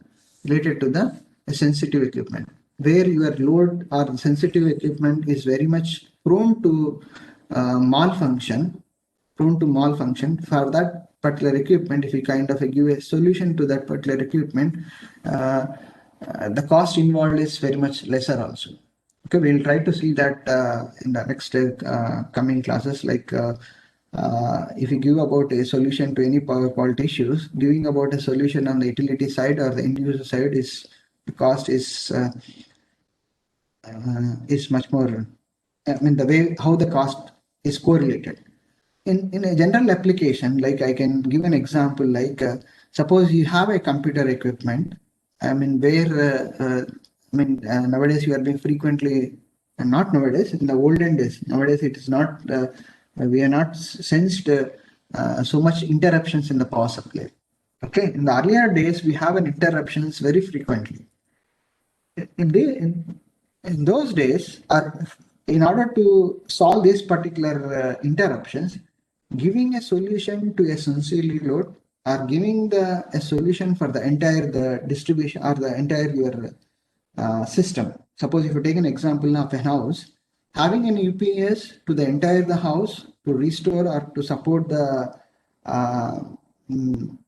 related to the sensitive equipment, where your load or sensitive equipment is very much prone to malfunction. For that particular equipment, if you kind of give a solution to that particular equipment, the cost involved is very much lesser also. Okay, we'll try to see that in the next coming classes, like if you give about a solution to any power quality issues, giving about a solution on the utility side or the end user side, is the cost is much more, the way how the cost is correlated. In a general application, like I can give an example, like suppose you have a computer equipment, where nowadays you are being frequently, and not nowadays, in the olden days, nowadays it is not, we are not sensed so much interruptions in the power supply. Okay, in the earlier days, we have an interruptions very frequently. In those days, in order to solve these particular interruptions, giving a solution to a sensitive load or giving a solution for the entire distribution or the entire your system. Suppose if you take an example of a house, having an UPS to the entire the house to restore or to support the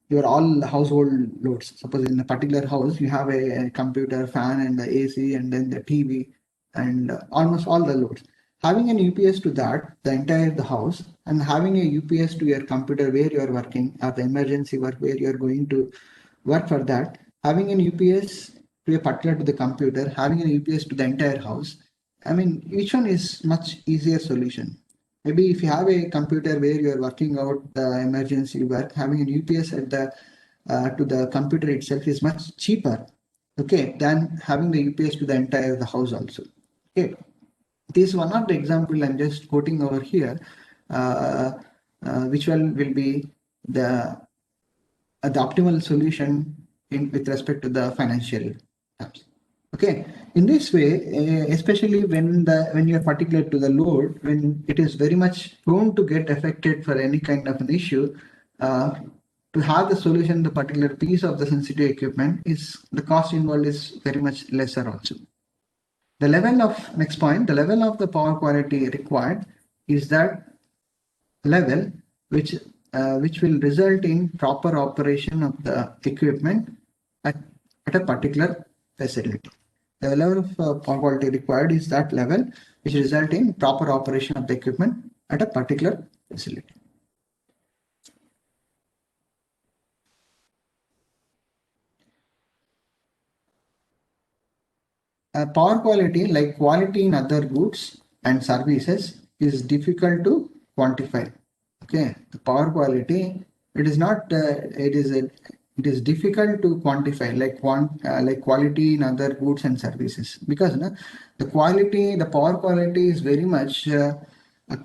your all household loads. Suppose in a particular house you have a computer, fan, and the AC, and then the TV, and almost all the loads. having an UPS to that, the entire the house, and having a UPS to your computer where you are working, or the emergency work where you are going to work for that, having an UPS to a particular to the computer, having an UPS to the entire house. I mean, which one is much easier solution? Maybe if you have a computer where you are working out the emergency work, having an UPS at the to the computer itself is much cheaper, okay, than having the UPS to the entire the house also. Okay, this is one of the example I'm just quoting over here, which one will be the optimal solution in with respect to the financial terms. Okay, in this way, especially when you're particular to the load, when it is very much prone to get affected for any kind of an issue, to have the solution, the particular piece of the sensitive equipment is the cost involved is very much lesser also. The level of next point, the level of the power quality required is that level which will result in proper operation of the equipment at a particular facility. The level of power quality required is that level which result in proper operation of the equipment at a particular facility. Power quality, like quality in other goods and services, is difficult to quantify. Okay, the power quality, it is not. It is difficult to quantify, like quality in other goods and services, because the quality, the power quality is very much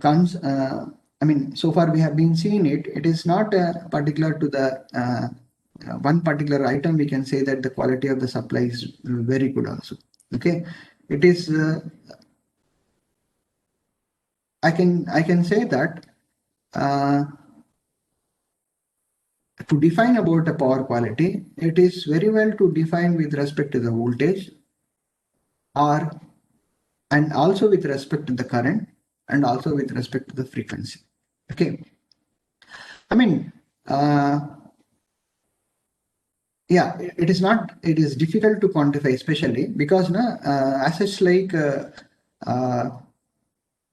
comes. I mean, so far we have been seeing it. It is not particular to the one particular item. We can say that the quality of the supply is very good also. Okay, it is. I can say that to define about a power quality, it is very well to define with respect to the voltage, or and also with respect to the current, and also with respect to the frequency. Okay, I mean, yeah, it is not. It is difficult to quantify, especially because as such, like.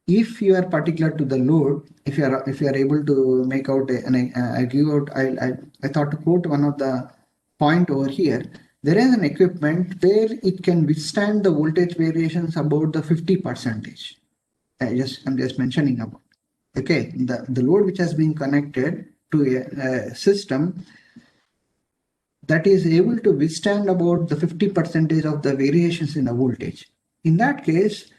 If you are particular to the load, if you are able to make out I give out I thought to quote one of the point over here. There is an equipment where it can withstand the voltage variations about the 50 percentage. I'm just mentioning about. Okay, the load which has been connected to a system that is able to withstand about the 50 percentage of the variations in the voltage. In that case,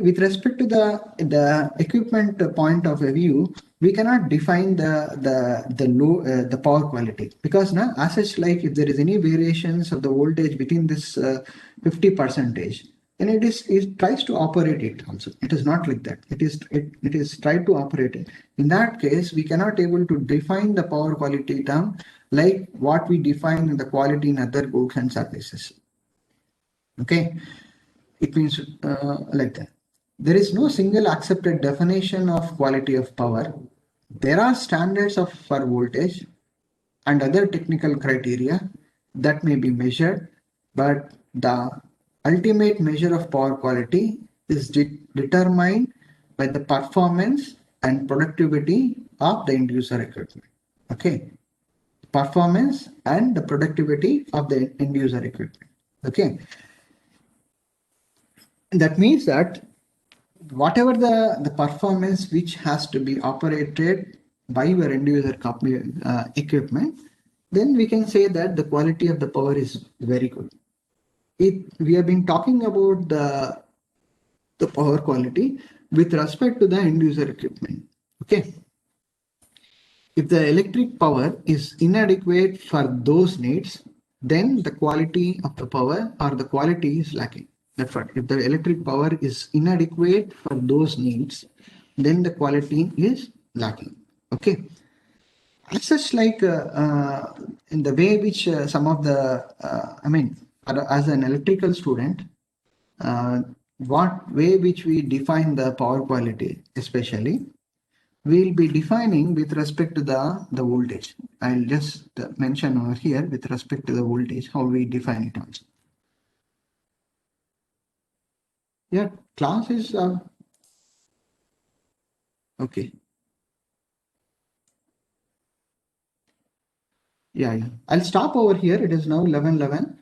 with respect to the equipment point of view, we cannot define the power quality, because now as such, like if there is any variations of the voltage within this 50 percentage, then it tries to operate it also. It is not like that. It is tried to operate it. In that case, we cannot able to define the power quality term like what we define in the quality in other goods and services. Okay, it means like that. There is no single accepted definition of quality of power. There are standards for voltage and other technical criteria that may be measured, but the ultimate measure of power quality is determined by the performance and productivity of the end user equipment. Okay, performance and the productivity of the end user equipment. Okay, that means that whatever the performance which has to be operated by your end user equipment, then we can say that the quality of the power is very good. We have been talking about the power quality with respect to the end user equipment. Okay, if the electric power is inadequate for those needs, then the quality of the power or the quality is lacking. That's what. If the electric power is inadequate for those needs, then the quality is lacking. Okay. As such, like in the way which some of the, as an electrical student, what way which we define the power quality, especially, we'll be defining with respect to the voltage. I'll just mention over here with respect to the voltage, how we define it also. Yeah, class is Okay. Yeah. I'll stop over here. It is now 11:11.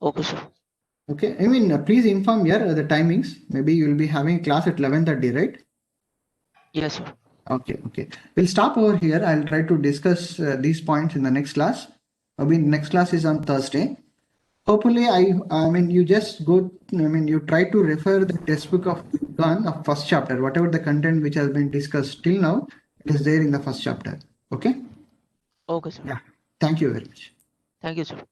Okay, sir. Okay. I mean, please inform here the timings. Maybe you will be having a class at 11:30, right? Yes, sir. Okay. We'll stop over here. I'll try to discuss these points in the next class. I mean, next class is on Thursday. Hopefully, I mean, you just go, I mean, you try to refer the textbook of Gun of first chapter, whatever the content which has been discussed till now, it is there in the first chapter. Okay. Okay, sir. Yeah. Thank you very much. Thank you, sir.